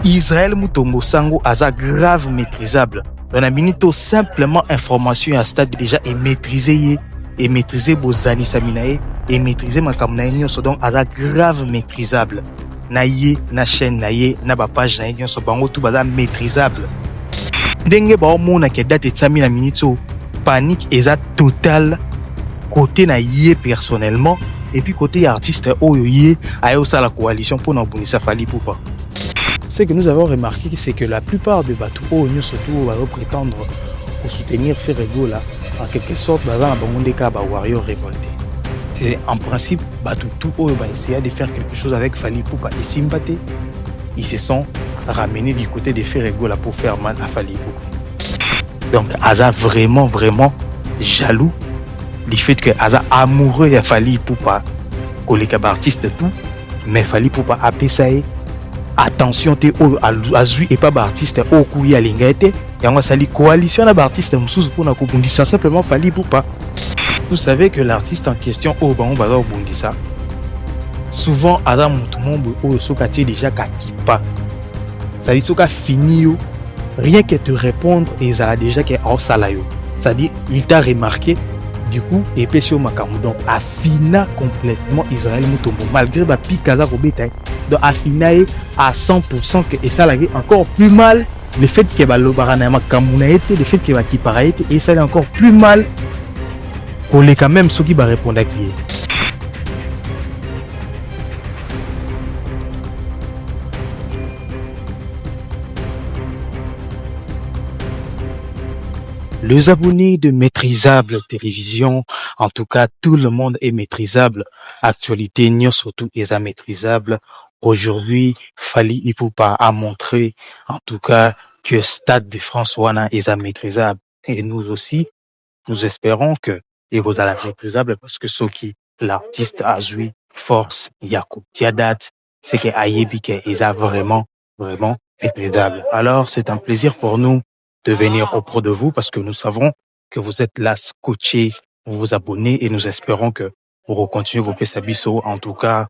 Israël Mutombo Sango aza grave maîtrisable. Dans la minute simplement information à stade déjà est maîtrisé et maîtrisé Bozani Saminae et maîtrisé Makamna nyonso donc aza grave maîtrisable. Na ye na chaîne na ye na ba page na nyonso bango tout baza maîtrisable. Ndenge ba omona ke date tsami na minute panique eza totale côté na ye personnellement et puis côté artiste oyo ye ayo sa la coalition pour n'abonisa Fally Ipupa. Ce que nous avons remarqué, c'est que la plupart des bateaux, nous surtout, va prétendre pour soutenir Ferrego là, en quelque sorte, dans un bon cas, warrior révolté. C'est en principe, bateau tout va essayer de faire quelque chose avec Fally Ipupa et Simbate. Ils se sont ramenés du côté de Ferrego là pour faire mal à Fally Ipupa. Donc, Aza vraiment jaloux du fait que Aza amoureux de Fally Ipupa, que les artistes tout, mais Fally Ipupa a payé. Attention te azui et pas artiste au couille à l'ingate et on sali coalition d'artistes moussous pour na kubundisa simplement Fally Ipupa. Vous savez que l'artiste en question au on va bundisa souvent adam tout le monde au sokati déjà kakipa ça dit soka fini rien que te répondre et ça a déjà que en salayo ça dit il t'a remarqué du coup et pesio makamu donc affina complètement Israël Mutombo malgré ba pikaza robeta donc affina à 100% que et ça l'a encore plus mal le fait que ba lobarana makamuna été le fait que ba kipara été et ça est encore plus mal qu'on les quand même ceux qui va répondre à qui les abonnés de Maîtrisable Télévision, en tout cas, tout le monde est maîtrisable. Actualité, nous surtout, est maîtrisable. Aujourd'hui, Fally Ipupa a montré, en tout cas, que Stade de France Wana est maîtrisable. Et nous aussi, nous espérons que et vous allez maîtrisable parce que ce qui l'artiste a joué force, Yakou Tiadat, c'est que Ayebike est vraiment maîtrisable. Alors, c'est un plaisir pour nous de venir auprès de vous parce que nous savons que vous êtes là scotchés, vous vous abonnez et nous espérons que vous continuez vos pesabiso. En tout cas,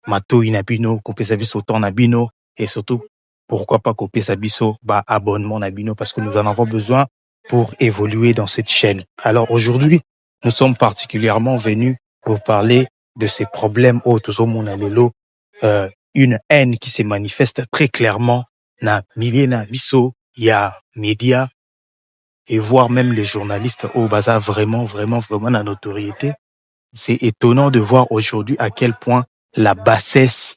Mato Inabino, Kopesabiso Tornabino et surtout, pourquoi pas Kopesabiso, abonnement Nabino parce que nous en avons besoin pour évoluer dans cette chaîne. Alors aujourd'hui, nous sommes particulièrement venus pour parler de ces problèmes autour monalelo, une haine qui se manifeste très clairement na milliers na biso, il y a médias et voire même les journalistes au bazar vraiment la notoriété. C'est étonnant de voir aujourd'hui à quel point la bassesse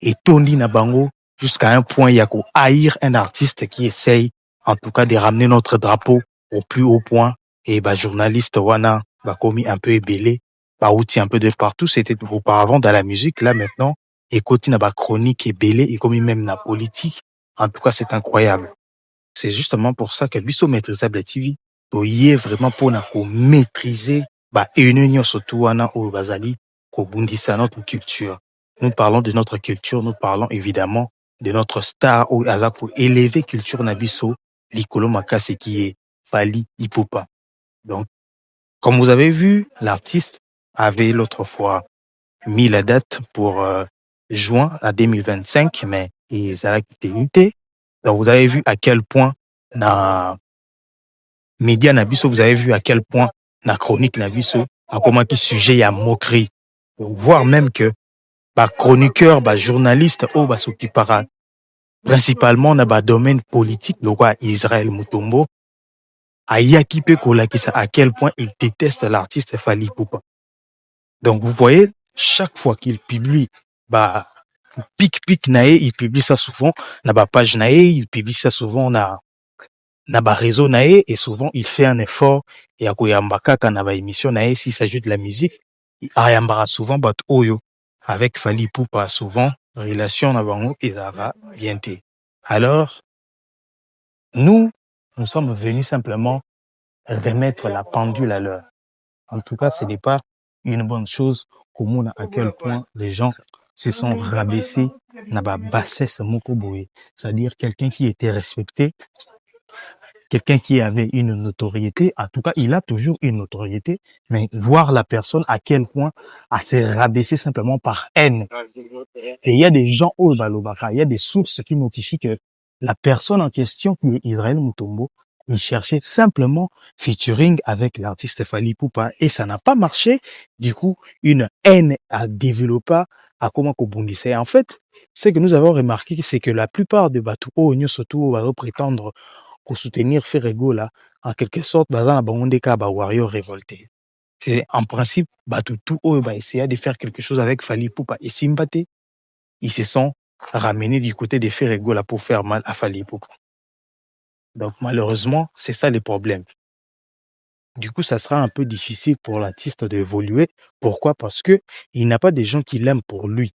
est tondi na bango jusqu'à un point il y a qu'à haïr un artiste qui essaye en tout cas de ramener notre drapeau au plus haut point et journaliste wana commis un peu ébélé outil un peu de partout. C'était auparavant dans la musique, là maintenant et côté na chronique ébélé et commis même na politique. En tout cas, c'est incroyable. C'est justement pour ça que Bisso Maîtrisable TV, y est vraiment pour maîtriser, et surtout, au Bazali, bundisa notre culture. Nous parlons de notre culture, nous parlons évidemment de notre star au Aza pour élever culture Nabiso, l'Ikolo Makase qui est Fally Ipupa. Donc, comme vous avez vu, l'artiste avait l'autre fois mis la date pour juin à 2025, mais il a quitté l'unité. Donc, vous avez vu à quel point na média Nabiso, vous avez vu à quel point na chronique Nabiso, à comment qui sujet il y a moquerie. Donc, voire même que chroniqueur, journaliste, s'occupera principalement dans domaine politique, le roi Israël Mutombo, a yakipé kolakisa à quel point il déteste l'artiste Fally Ipupa. Donc, vous voyez, chaque fois qu'il publie, pic nae, il publie ça souvent, na page nae, il publie ça souvent na réseau nae, et souvent, il fait un effort, et à koyamba kaka na émission nae, s'il s'agit de la musique, il ayambara souvent oyo, avec Fally Ipupa, souvent, relation na bango, ezara, bienté. Alors, nous sommes venus simplement remettre la pendule à l'heure. En tout cas, ce n'est pas une bonne chose commune à quel point les gens se sont rabaissés na bassesse moko boye. C'est-à-dire quelqu'un qui était respecté quelqu'un qui avait une notoriété, en tout cas, il a toujours une notoriété, mais voir la personne à quel point à se rabaisser simplement par haine. Et il y a des gens au Balobaka, il y a des sources qui notifient que la personne en question, qui est Israël Mutombo, il cherchait simplement featuring avec l'artiste Fally Ipupa et ça n'a pas marché. Du coup, une haine a développé à comment Kobundise. En fait, ce que nous avons remarqué, c'est que la plupart des Batuo, surtout, va prétendre pour soutenir Ferrego là, en quelque sorte, baza na ba warrior révolté. C'est en principe, Batutu va essayer de faire quelque chose avec Fally Ipupa et Simbate. Ils se sont ramenés du côté des Ferrego là pour faire mal à Fally Ipupa. Donc malheureusement, c'est ça le problème. Du coup, ça sera un peu difficile pour l'artiste d'évoluer. Pourquoi? Parce que il n'a pas des gens qui l'aiment pour lui.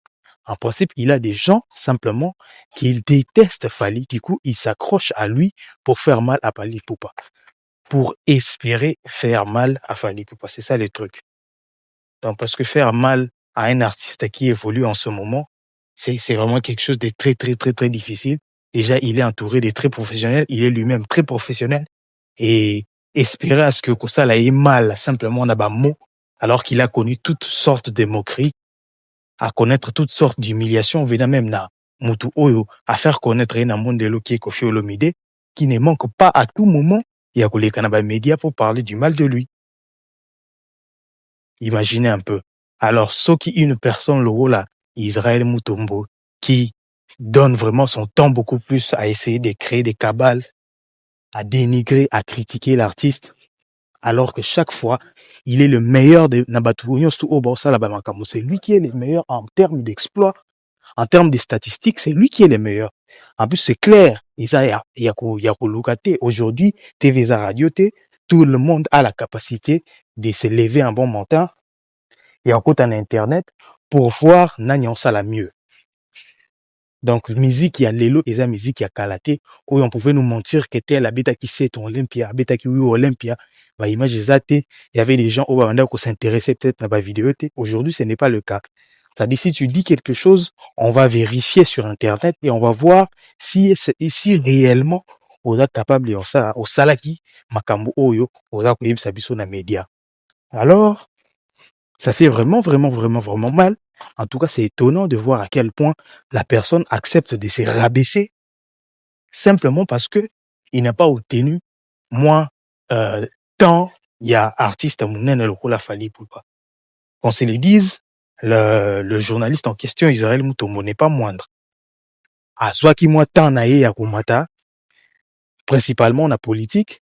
En principe, il a des gens simplement qui détestent Fally. Du coup, ils s'accrochent à lui pour faire mal à Fally Ipupa, pour espérer faire mal à Fally Ipupa. C'est ça le truc. Donc, parce que faire mal à un artiste qui évolue en ce moment, c'est vraiment quelque chose de très, très, très, très difficile. Déjà, il est entouré de très professionnels. Il est lui-même très professionnel. Et espérer à ce que ça ait mal simplement dans mot, alors qu'il a connu toutes sortes de moqueries, à connaître toutes sortes d'humiliations, venant même na Mutu Oyo, à faire connaître un monde de qui est Koffi Olomide, qui ne manque pas à tout moment, il y a les Kanaba médias pour parler du mal de lui. Imaginez un peu. Alors, ce qui une personne, le là, Israël Mutombo, qui donne vraiment son temps beaucoup plus à essayer de créer des cabales, à dénigrer, à critiquer l'artiste, alors que chaque fois, il est le meilleur de Nabatu. C'est lui qui est le meilleur en termes d'exploit, en termes de statistiques, c'est lui qui est le meilleur. En plus, c'est clair. Aujourd'hui, TV Radio, tout le monde a la capacité de se lever un bon matin et en côté en Internet pour voir Nagnon ça la mieux. Donc, musique, il y a l'élo, et la musique, il y a Kalaté, où on pouvait nous mentir que tel la bêta qui sait Olympia, bêta qui oui Olympia, bah, image il y avait des gens qui s'intéressaient peut-être à ma vidéo. Aujourd'hui, ce n'est pas le cas. C'est-à-dire, si tu dis quelque chose, on va vérifier sur Internet et on va voir si réellement, on est capable de ça, au salaki, makambo oyo, on a koyeb sabiso na média. Alors, ça fait vraiment, vraiment, vraiment, vraiment mal. En tout cas, c'est étonnant de voir à quel point la personne accepte de se rabaisser simplement parce que il n'a pas obtenu moins tant il y a artiste à Mounene le rôle à Fally Ipupa. Qu'on se le dise, le journaliste en question, Israël Mutombo, n'est pas moindre. À soit qui moi tant naïe à Kumata, principalement la politique,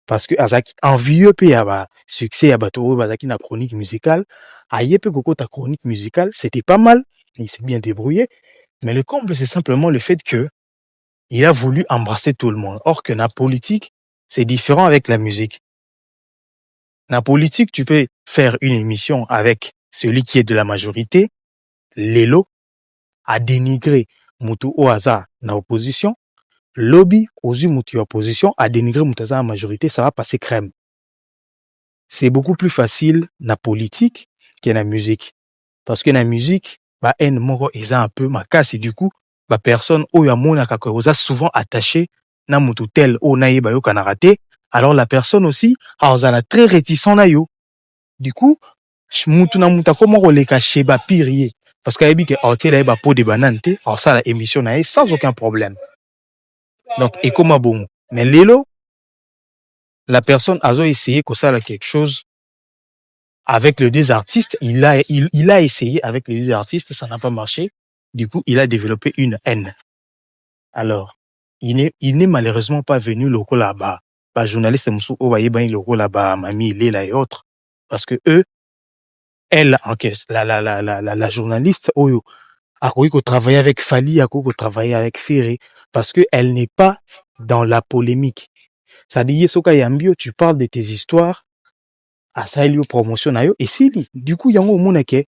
parce que azaki envieux pe ya ba succès ya bato bazaki na chronique musicale, aye pe koko ta chronique musicale, c'était pas mal, il s'est bien débrouillé, mais le comble c'est simplement le fait que il a voulu embrasser tout le monde. Or que la politique, c'est différent avec la musique. La politique, tu peux faire une émission avec celui qui est de la majorité, l'élo, à dénigrer Mutu Oaza na opposition, lobby aux Mutu opposition, à dénigrer Mutu Oaza en majorité, ça va passer crème. C'est beaucoup plus facile la politique que la musique. Parce que la musique, bah, en moro, ils ont un peu ma casse et du coup, bah, personne, oyo amona kaka, souvent attaché, na mutu tel, o naïe, bah, yo kanarate. Alors, la personne aussi, a très réticent na yo. Du coup, mutu na muta, comment on les cache, bah, pire, parce qu'il y a dit que, là, bah, pot de banane, alors ça, la émission na sans aucun problème. Donc, et comme bon. Mais l'élo, la personne a essayé que ça, là, quelque chose, avec les deux artistes, il a essayé avec les deux artistes, ça n'a pas marché. Du coup, il a développé une haine. Alors, il n'est malheureusement pas venu le rôle là-bas. Pas journaliste, le rôle là-bas, Mamie, Léla et autres. Parce que eux, elle, en caisse, la journaliste, a cru qu'on travaillait avec Fally, a cru qu'on travaillait avec Ferré. Parce que elle n'est pas dans la polémique. Ça dit, Soka Yambio, tu parles de tes histoires, à ça, il y a promotion na yo, et si, du coup, yango monake,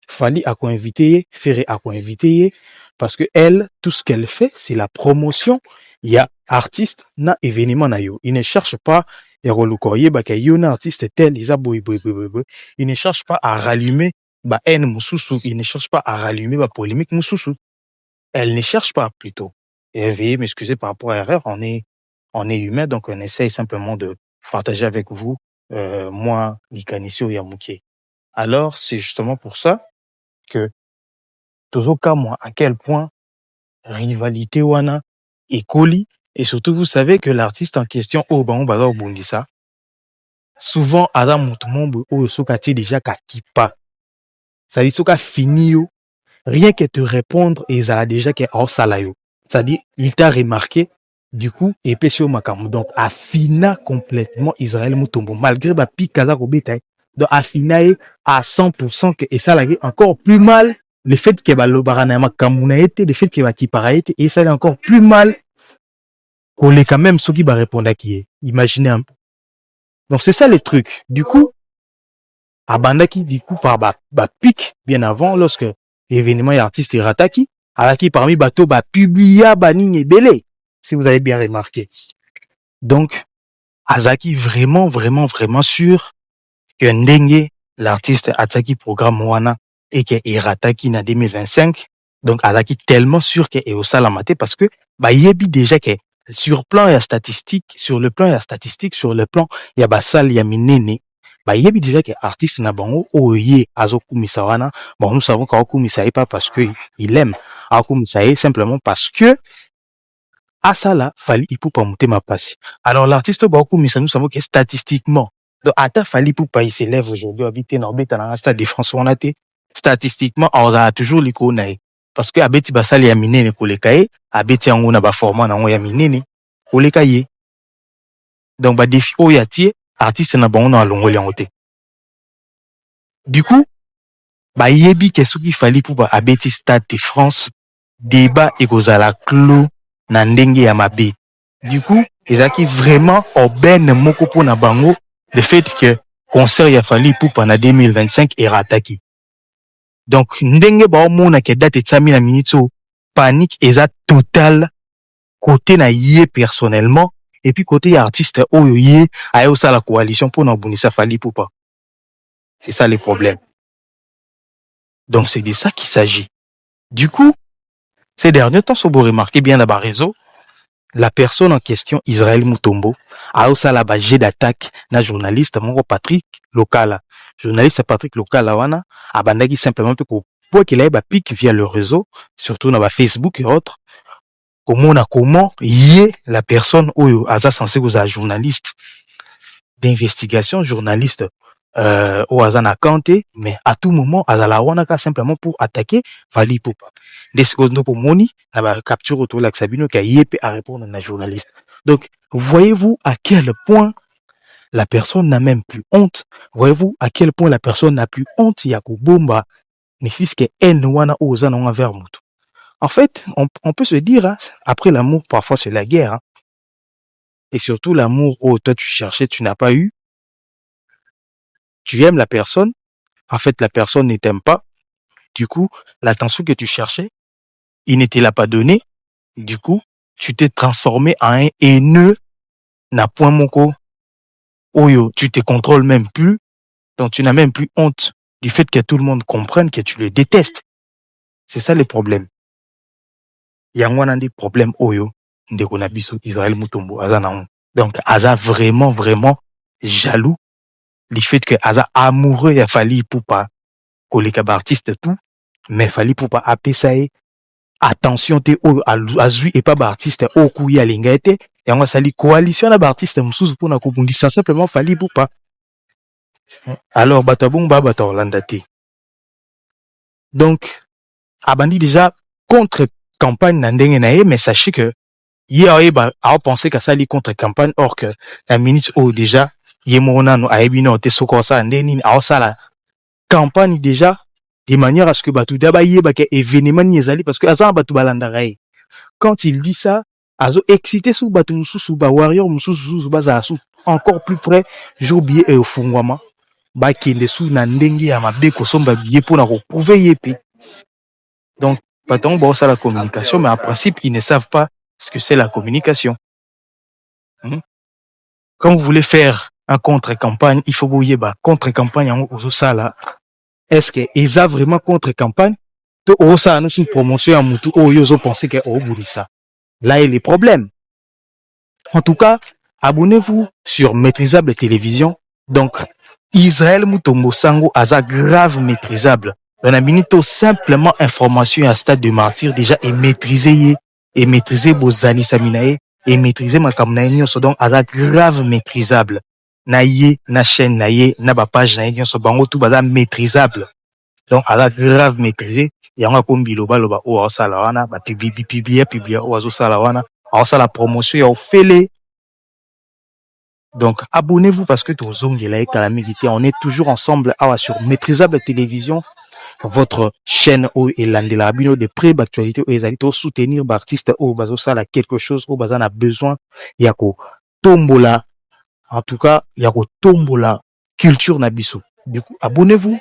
Fally a quoi invité, Ferré a quoi invité, parce que elle, tout ce qu'elle fait, c'est la promotion. Il y a artiste na événement na yo. Il ne cherche pas, il y a artiste tel, il ne cherche pas à rallumer, haine mususu. Il ne cherche pas à rallumer, polémique mususu. Elle ne cherche pas, plutôt. Et veuillez m'excuser par rapport à l'erreur, on est humain, donc on essaye simplement de partager avec vous, moi, Likanissio Yamouké. Alors, c'est justement pour ça que, Tozoka, moi, à quel point rivalité wana et colis, et surtout, vous savez que l'artiste en question, Bundisa, souvent, Adam Moutoumombo, Sokati déjà Kakipa. Ça dit, Soka fini, rien que te répondre, et ça a déjà qu'est hors salayo. Ça dit, il t'a remarqué, du coup, et Pécho Makam. Donc, affina complètement Israël Moutombo. Malgré ma pique Kazak au bétail. Donc, affina à 100% que, et ça l'a encore plus mal, le fait que le Baranama Kamuna été, le fait que Kipara été, et ça l'a encore plus mal, qu'on l'ait quand même, ceux qui va répondre à qui est. Imaginez un peu. Donc, c'est ça le truc. Du coup, Abandaki, du coup, par pique, bien avant, lorsque l'événement et artiste est rataki, Alaki parmi bateau, publia, baning et belé, si vous avez bien remarqué. Donc, Azaki vraiment, vraiment, vraiment sûr que Ndenge, l'artiste Ataki programme Wana, et que Erataki na 2025. Donc, Azaki tellement sûr que est au salamate parce que, yebi déjà que sur le plan et statistique, sur le plan, il y a basal, il y a minene. Yebi déjà que artiste na bango, oye, azoku misawana. Bon, nous savons qu'Aoku misaye pas parce que il aime. Aoku misaye simplement parce que, à ça là, fallait pas monter ma passe. Alors, l'artiste Baoku misaye, nous savons que statistiquement, donc, ata fallait pas il s'élève aujourd'hui, habiter dans le stade de François Naté. Statistiquement, on a toujours les konaï. Parce que, abeti basali ya minene kolekaye, abeti yango na ba format na ya minene, kolekaye. Donc, défi oyatie, artiste na bango na longo liangote. Du coup, yebi qu'est-ce qu'il fallait pour abeti stade de France, débat et kozala clos na ndenge ya mabe. Du coup, ezaki vraiment aubaine moko po na bango, le fait que concert ya fali pour pendant 2025 est rataki. Donc, ndenge ba mona ke date tsami na minute panique eza total côté na yé personnellement et puis côté artiste oyo yé ayo sa la coalition pour na bunisa fali pour pas. C'est ça le problème. Donc, c'est de ça qu'il s'agit. Du coup, ces derniers temps, si vous remarquez bien là-bas réseau, la personne en question, Israël Moutombo, a aussi la jet d'attaque na journaliste, mon Patrick Lokala. Journaliste Patrick Lokala, wana, abandaki simplement pour qu'il ait pique via le réseau, surtout dans Facebook et autres. Comment y est la personne où Aza censé vous un journaliste d'investigation, journaliste au Azana Kanté, mais à tout moment, Azala Wanaka simplement pour attaquer Fali Poupa. Des secondes pour Moni, la capture autour de l'Axabino qui a yépé à répondre à un journaliste. Donc, voyez-vous à quel point la personne n'a même plus honte. Voyez-vous à quel point la personne n'a plus honte. Yakubomba, ne fils que Wana Ozana envers Moutou. En fait, on peut se dire, hein, après l'amour, parfois c'est la guerre. Hein. Et surtout l'amour où toi tu cherchais, tu n'as pas eu. Tu aimes la personne, en fait la personne ne t'aime pas, du coup l'attention que tu cherchais, il ne te l'a pas donné, du coup tu t'es transformé en un haineux, n'a point moko, oyo, tu te contrôles même plus, donc tu n'as même plus honte du fait que tout le monde comprenne que tu le détestes. C'est ça le problème. Il y a un des problèmes oyo, ndeko na biso Israël Moutombo, Azana. Donc Aza vraiment jaloux du fait que Aza amoureux il a fallu pour pas koleka artiste tout, mais fallait pour pas appeler attention te azui et pas artiste au kuya linga été et on va sali coalition na artiste msusu pour na kubundisa simplement fallait pour pas. Alors batabumba batorlanda te. Donc abandi déjà contre campagne na ndenge na ye, mais sachez que hier a pensé qu'à sali contre campagne, or que la ministre au déjà yemona no aebino te sokosa ndeni a sala campagne déjà de manière à ce que batu daba yeba ke événement niezali parce que azan batu balandarai. Quand il dit ça, azo excité sous batu mususu ba warrior mususu bazasu encore plus près jobié et ofungwama ba kende sous na ndenge ya mabe ko somba bié pour na ko prouver yépi. Donc baton ba ça la communication, mais en principe ils ne savent pas ce que c'est la communication. Quand vous voulez faire un contre-campagne, il faut bouiller ba contre-campagne en ozo ça là. Est-ce que ils a vraiment contre-campagne? To osa nous une promotion à mutu o yozo penser que o burisa. Là il y a les problèmes. En tout cas, abonnez-vous sur Maîtrisable Télévision. Donc, Israël Mutombo Sango aza grave maîtrisable. On a minito simplement information à stade de martyr déjà et maîtriser Bozani Saminae et maîtriser Makamnaïnion donc aza grave maîtrisable. Naye, na chaîne naye, na ba page naye, so bango tout baza maîtrisable. Donc aza grave maîtrisé. Et on a comme biloba loba o a salawana, ba publier o azo salawana, a la promotion ya ofele. Donc, abonnez-vous parce que on est toujours ensemble sur Maîtrisable Télévision, votre chaîne où il a de près d'actualité où ils soutenir l'artiste où ça a quelque chose où on a besoin. Yako tombola. En tout cas, yako tombola culture nabiso. Du coup, abonnez-vous.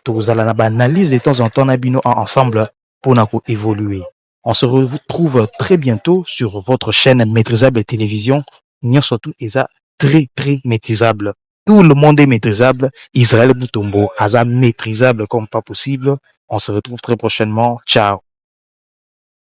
Vous allez analyse de temps en temps nabino ensemble pour évoluer. On se retrouve très bientôt sur votre chaîne Maîtrisable Télévision. N'y surtout Eza très maîtrisable. Tout le monde est maîtrisable. Israël Mutombo, Asa maîtrisable comme pas possible. On se retrouve très prochainement. Ciao.